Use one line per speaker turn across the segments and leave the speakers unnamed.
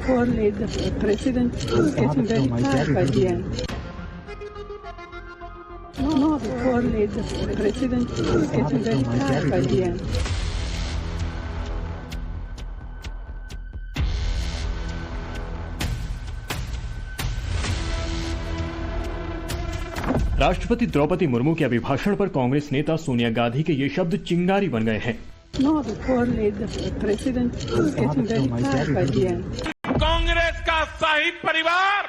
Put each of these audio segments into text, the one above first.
before the president was getting very tired by the end. No, before the president was getting very tired by the end.
राष्ट्रपति द्रौपदी मुर्मू के अभिभाषण पर कांग्रेस नेता सोनिया गांधी के ये शब्द चिंगारी बन गए हैं।
No, before the president was getting very tired by the end.
Congress का शाही परिवार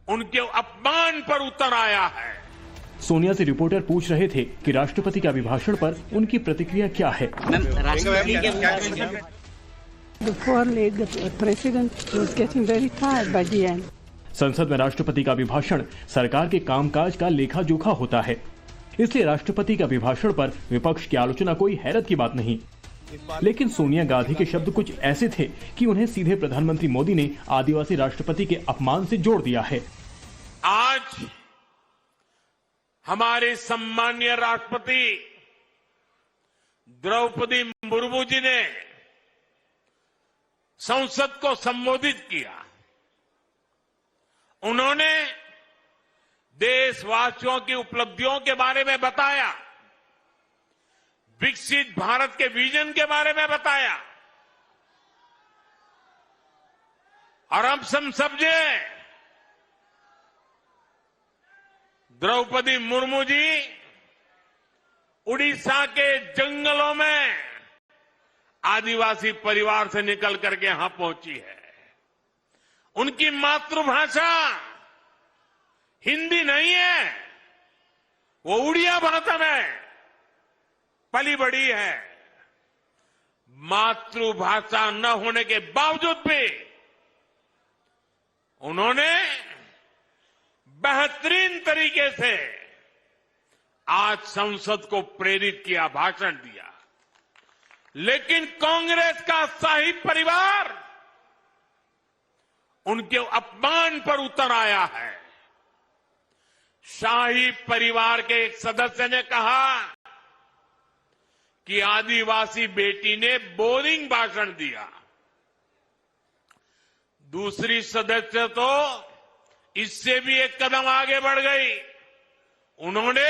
उनके अपमान पर उतर आया है।
सोनिया से रिपोर्टर पूछ रहे थे कि राष्ट्रपति के अभिभाषण पर उनकी प्रतिक्रिया क्या है।
Before the president was getting very tired by the end.
संसद में राष्ट्रपति का अभिभाषण सरकार के कामकाज का लेखा जोखा होता है, इसलिए राष्ट्रपति के अभिभाषण पर विपक्ष की आलोचना कोई हैरत की बात नहीं। लेकिन सोनिया गांधी के शब्द कुछ ऐसे थे कि उन्हें सीधे प्रधानमंत्री मोदी ने आदिवासी राष्ट्रपति के अपमान से जोड़ दिया है।
आज हमारे सम्मानीय राष्ट्रपति द्रौपदी मुर्मू जी ने संसद को संबोधित किया। उन्होंने देशवासियों की उपलब्धियों के बारे में बताया, विकसित भारत के विजन के बारे में बताया और हम समझे द्रौपदी मुर्मू जी उड़ीसा के जंगलों में आदिवासी परिवार से निकल करके यहां पहुंची है। उनकी मातृभाषा हिंदी नहीं है, वो उड़िया भाषा में पली बड़ी है। मातृभाषा न होने के बावजूद भी उन्होंने बेहतरीन तरीके से आज संसद को प्रेरित किया, भाषण दिया। लेकिन कांग्रेस का शाही परिवार उनके अपमान पर उतर आया है। शाही परिवार के एक सदस्य ने कहा कि आदिवासी बेटी ने बोरिंग भाषण दिया। दूसरी सदस्य तो इससे भी एक कदम आगे बढ़ गई। उन्होंने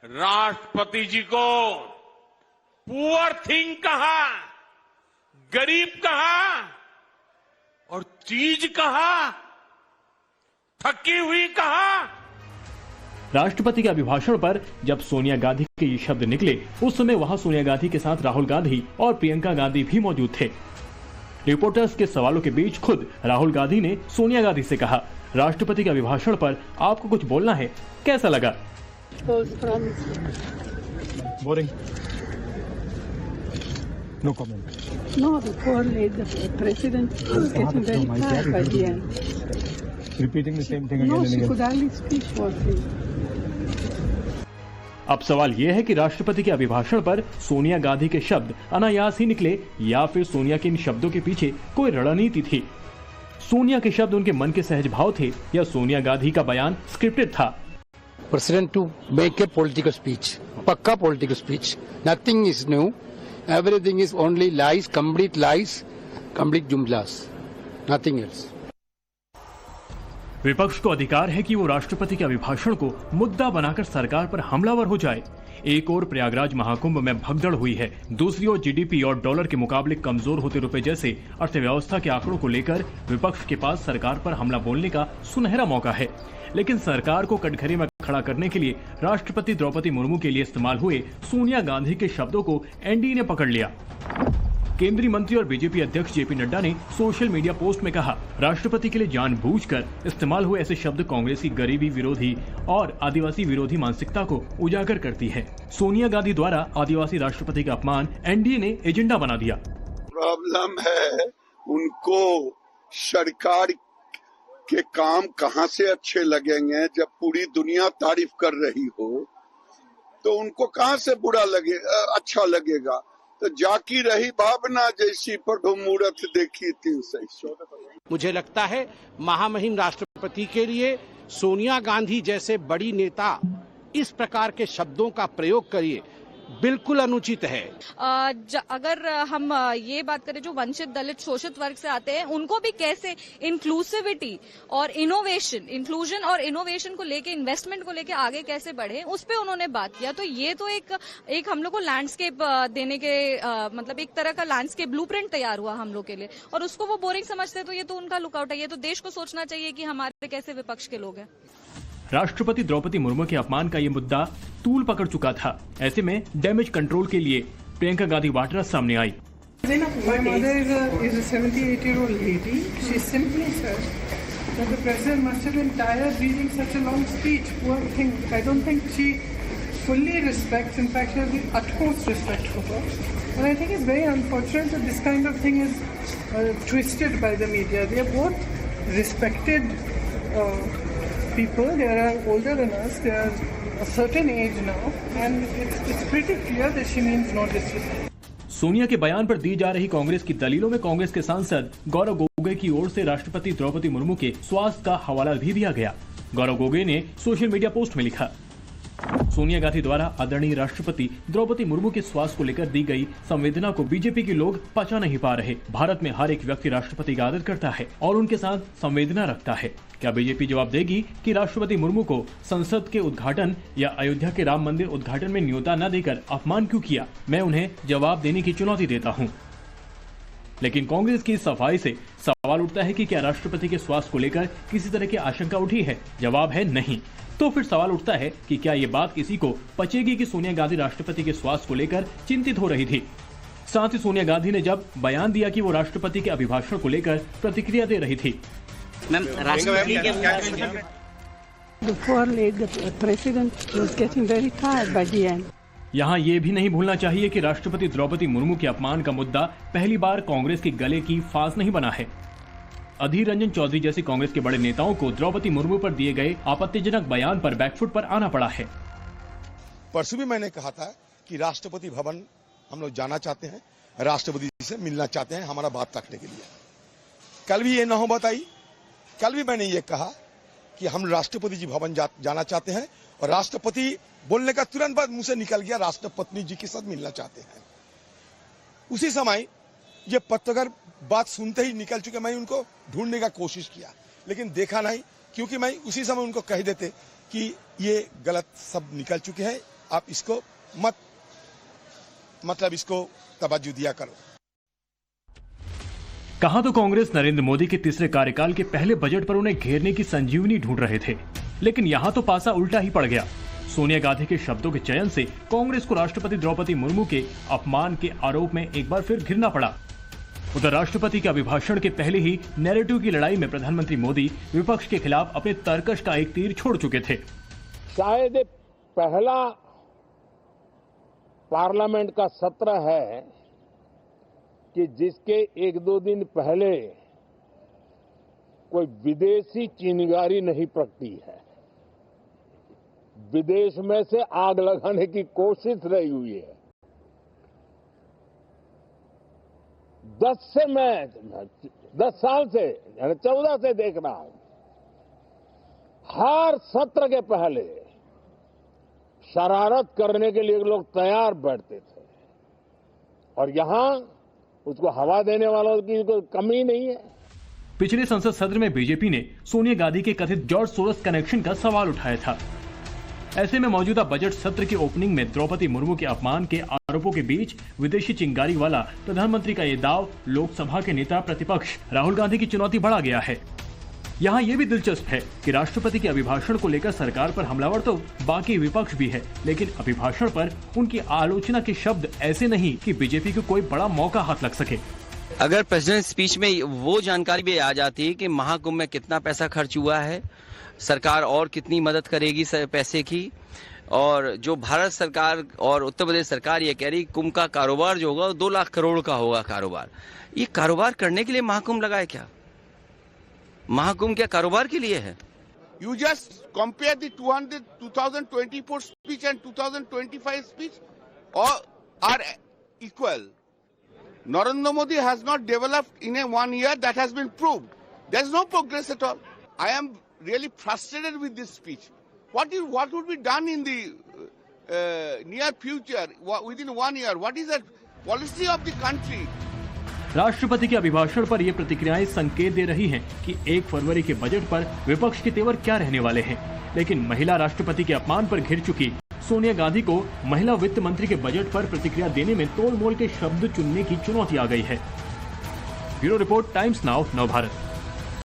राष्ट्रपति जी को पुअर थिंग कहा, गरीब कहा और चीज कहा, थकी हुई कहा।
राष्ट्रपति के अभिभाषण पर जब सोनिया गांधी के ये शब्द निकले, उस समय वहां सोनिया गांधी के साथ राहुल गांधी और प्रियंका गांधी भी मौजूद थे। रिपोर्टर्स के सवालों के बीच खुद राहुल गांधी ने सोनिया गांधी से कहा, राष्ट्रपति के अभिभाषण पर आपको कुछ बोलना है, कैसा लगा?
Boring. No comment.
No, before the president was getting very tired by the end.
Repeating the same thing again
No,
and
she
again.
could hardly speak for him.
अब सवाल यह है कि राष्ट्रपति के अभिभाषण पर सोनिया गांधी के शब्द अनायास ही निकले या फिर सोनिया के इन शब्दों के पीछे कोई रणनीति थी। सोनिया के शब्द उनके मन के सहज भाव थे या सोनिया गांधी का बयान स्क्रिप्टेड था?
President to make a political speech, पक्का political speech. Nothing is new. Everything is only lies, complete jumlas. Nothing else.
विपक्ष को अधिकार है कि वो राष्ट्रपति के अभिभाषण को मुद्दा बनाकर सरकार पर हमलावर हो जाए। एक और प्रयागराज महाकुंभ में भगदड़ हुई है, दूसरी ओर जीडीपी और डॉलर के मुकाबले कमजोर होते रुपए जैसे अर्थव्यवस्था के आंकड़ों को लेकर विपक्ष के पास सरकार पर हमला बोलने का सुनहरा मौका है। लेकिन सरकार को कटघरे में खड़ा करने के लिए राष्ट्रपति द्रौपदी मुर्मू के लिए इस्तेमाल हुए सोनिया गांधी के शब्दों को एनडीए ने पकड़ लिया। केंद्रीय मंत्री और बीजेपी अध्यक्ष जेपी नड्डा ने सोशल मीडिया पोस्ट में कहा, राष्ट्रपति के लिए जानबूझकर इस्तेमाल हुए ऐसे शब्द कांग्रेस की गरीबी विरोधी और आदिवासी विरोधी मानसिकता को उजागर करती है। सोनिया गांधी द्वारा आदिवासी राष्ट्रपति का अपमान एनडीए ने एजेंडा बना दिया।
प्रॉब्लम है उनको सरकार के काम कहां से अच्छे लगेंगे जब पूरी दुनिया तारीफ कर रही हो, तो उनको कहां से बुरा लगे अच्छा लगेगा। तो जाकी रही भावना जैसी प्रभु मूरत देखी 300।
मुझे लगता है महामहिम राष्ट्रपति के लिए सोनिया गांधी जैसे बड़ी नेता इस प्रकार के शब्दों का प्रयोग करिए बिल्कुल अनुचित है।
अगर हम ये बात करें जो वंचित दलित शोषित वर्ग से आते हैं उनको भी कैसे इंक्लूसिविटी और इनोवेशन, इंक्लूजन और इनोवेशन को लेके, इन्वेस्टमेंट को लेके आगे कैसे बढ़े, उस पे उन्होंने बात किया। तो ये तो एक हम लोग को लैंडस्केप देने के मतलब एक तरह का लैंडस्केप ब्लूप्रिंट तैयार हुआ हम लोग के लिए, और उसको वो बोरिंग समझते तो ये तो उनका लुकआउट है। ये तो देश को सोचना चाहिए कि हमारे कैसे विपक्ष के लोग हैं।
राष्ट्रपति द्रौपदी मुर्मू के अपमान का ये मुद्दा तूल पकड़ चुका था। ऐसे में डैमेज कंट्रोल के लिए प्रियंका गांधी वाड्रा सामने आई।
My mother is a 78-year-old lady. She simply said that the president must have been tired reading such a long speech. Poor thing. I don't think she fully respects. In fact, she has the utmost respect for her. And I think it's very unfortunate that this kind of thing is twisted by the media. They are both respected people. They are older than us. They are a certain age now, and it's pretty clear that she means no disrespect.
Sonia के बयान पर दी जा रही कांग्रेस की दलीलों में कांग्रेस के सांसद गौरव गोगोई की ओर से राष्ट्रपति द्रौपदी मुर्मू के स्वास्थ्य का हवाला भी दिया गया। गौरव गोगोई ने सोशल मीडिया पोस्ट में लिखा, सोनिया गांधी द्वारा आदरणीय राष्ट्रपति द्रौपदी मुर्मू के स्वास्थ्य को लेकर दी गई संवेदना को बीजेपी के लोग पचा नहीं पा रहे। भारत में हर एक व्यक्ति राष्ट्रपति का आदर करता है और उनके साथ संवेदना रखता है। क्या बीजेपी जवाब देगी कि राष्ट्रपति मुर्मू को संसद के उद्घाटन या अयोध्या के राम मंदिर उद्घाटन में न्योता न देकर अपमान क्यों किया? मैं उन्हें जवाब देने की चुनौती देता हूँ। लेकिन कांग्रेस की सफाई से सवाल उठता है कि क्या राष्ट्रपति के स्वास्थ्य को लेकर किसी तरह की आशंका उठी है? जवाब है नहीं। तो फिर सवाल उठता है कि क्या ये बात किसी को पचेगी कि सोनिया गांधी राष्ट्रपति के स्वास्थ्य को लेकर चिंतित हो रही थी? साथ ही सोनिया गांधी ने जब बयान दिया कि वो राष्ट्रपति के अभिभाषण को लेकर प्रतिक्रिया दे रही थी।
The poor lady, the president was getting very tired by the end.
यहाँ ये भी नहीं भूलना चाहिए कि राष्ट्रपति द्रौपदी मुर्मू के अपमान का मुद्दा पहली बार कांग्रेस के गले की फांस नहीं बना है। अधीर रंजन चौधरी जैसे कांग्रेस के बड़े नेताओं को द्रौपदी मुर्मू पर दिए गए आपत्तिजनक बयान पर बैकफुट पर आना पड़ा है।
परसों भी मैंने कहा था कि राष्ट्रपति भवन हम लोग जाना चाहते हैं, राष्ट्रपति से मिलना चाहते हैं हमारा बात रखने के लिए। कल भी ये नौबत आई। कल भी मैंने ये कहा कि हम राष्ट्रपति जी भवन जाना चाहते हैं, और राष्ट्रपति बोलने का तुरंत बाद मुंह से निकल गया राष्ट्रपति जी के साथ मिलना चाहते हैं। उसी समय ये पत्रकार बात सुनते ही निकल चुके। मैं उनको ढूंढने का कोशिश किया लेकिन देखा नहीं, क्योंकि मैं उसी समय उनको कह देते कि ये गलत सब निकल चुके हैं, आप इसको मतलब इसको तवज्जो दिया करो।
कहा तो कांग्रेस नरेंद्र मोदी के तीसरे कार्यकाल के पहले बजट पर उन्हें घेरने की संजीवनी ढूंढ रहे थे, लेकिन यहाँ तो पासा उल्टा ही पड़ गया। सोनिया गांधी के शब्दों के चयन से कांग्रेस को राष्ट्रपति द्रौपदी मुर्मू के अपमान के आरोप में एक बार फिर घिरना पड़ा। उधर राष्ट्रपति के अभिभाषण के पहले ही नैरेटिव की लड़ाई में प्रधानमंत्री मोदी विपक्ष के खिलाफ अपने तर्कश का एक तीर छोड़ चुके थे।
शायद पहला पार्लियामेंट का सत्र है कि जिसके एक दो दिन पहले कोई विदेशी चिंगारी नहीं प्रगटी है। विदेश में से आग लगाने की कोशिश रही हुई है। 10 साल से यानी 14 से देख रहा हूं, हर सत्र के पहले शरारत करने के लिए लोग तैयार बैठते थे, और यहां उसको हवा देने वालों की कोई कमी नहीं है।
पिछले संसद सत्र में बीजेपी ने सोनिया गांधी के कथित जॉर्ज सोरोस कनेक्शन का सवाल उठाया था। ऐसे में मौजूदा बजट सत्र की ओपनिंग में द्रौपदी मुर्मू के अपमान के आरोपों के बीच विदेशी चिंगारी वाला प्रधानमंत्री का ये दाव लोकसभा के नेता प्रतिपक्ष राहुल गांधी की चुनौती बढ़ा गया है। यहाँ ये भी दिलचस्प है कि राष्ट्रपति के अभिभाषण को लेकर सरकार पर हमलावर तो बाकी विपक्ष भी है, लेकिन अभिभाषण पर उनकी आलोचना के शब्द ऐसे नहीं कि बीजेपी को कोई बड़ा मौका हाथ लग सके।
अगर प्रेसिडेंट स्पीच में वो जानकारी भी आ जाती है कि महाकुंभ में कितना पैसा खर्च हुआ है, सरकार और कितनी मदद करेगी पैसे की, और जो भारत सरकार और उत्तर प्रदेश सरकार ये कह रही कुंभ का कारोबार जो होगा 2 लाख करोड़ का होगा कारोबार। ये कारोबार करने के लिए महाकुंभ लगाए क्या? महाकुंभ क्या कारोबार के लिए है?
You just compare the 2024 speech and 2025 speech are equal. Narendra Modi has not developed in a 1 year. That has been proved. There is no progress at all. I am really frustrated with this speech. What would be done in the near future, within 1 year, what is the policy of the country?
राष्ट्रपति के अभिभाषण पर ये प्रतिक्रियाएं संकेत दे रही हैं कि 1 फरवरी के बजट पर विपक्ष के तेवर क्या रहने वाले हैं। लेकिन महिला राष्ट्रपति के अपमान पर घिर चुकी सोनिया गांधी को महिला वित्त मंत्री के बजट पर प्रतिक्रिया देने में तोल मोल के शब्द चुनने की चुनौती आ गई है। ब्यूरो रिपोर्ट, टाइम्स नाउ, नव भारत।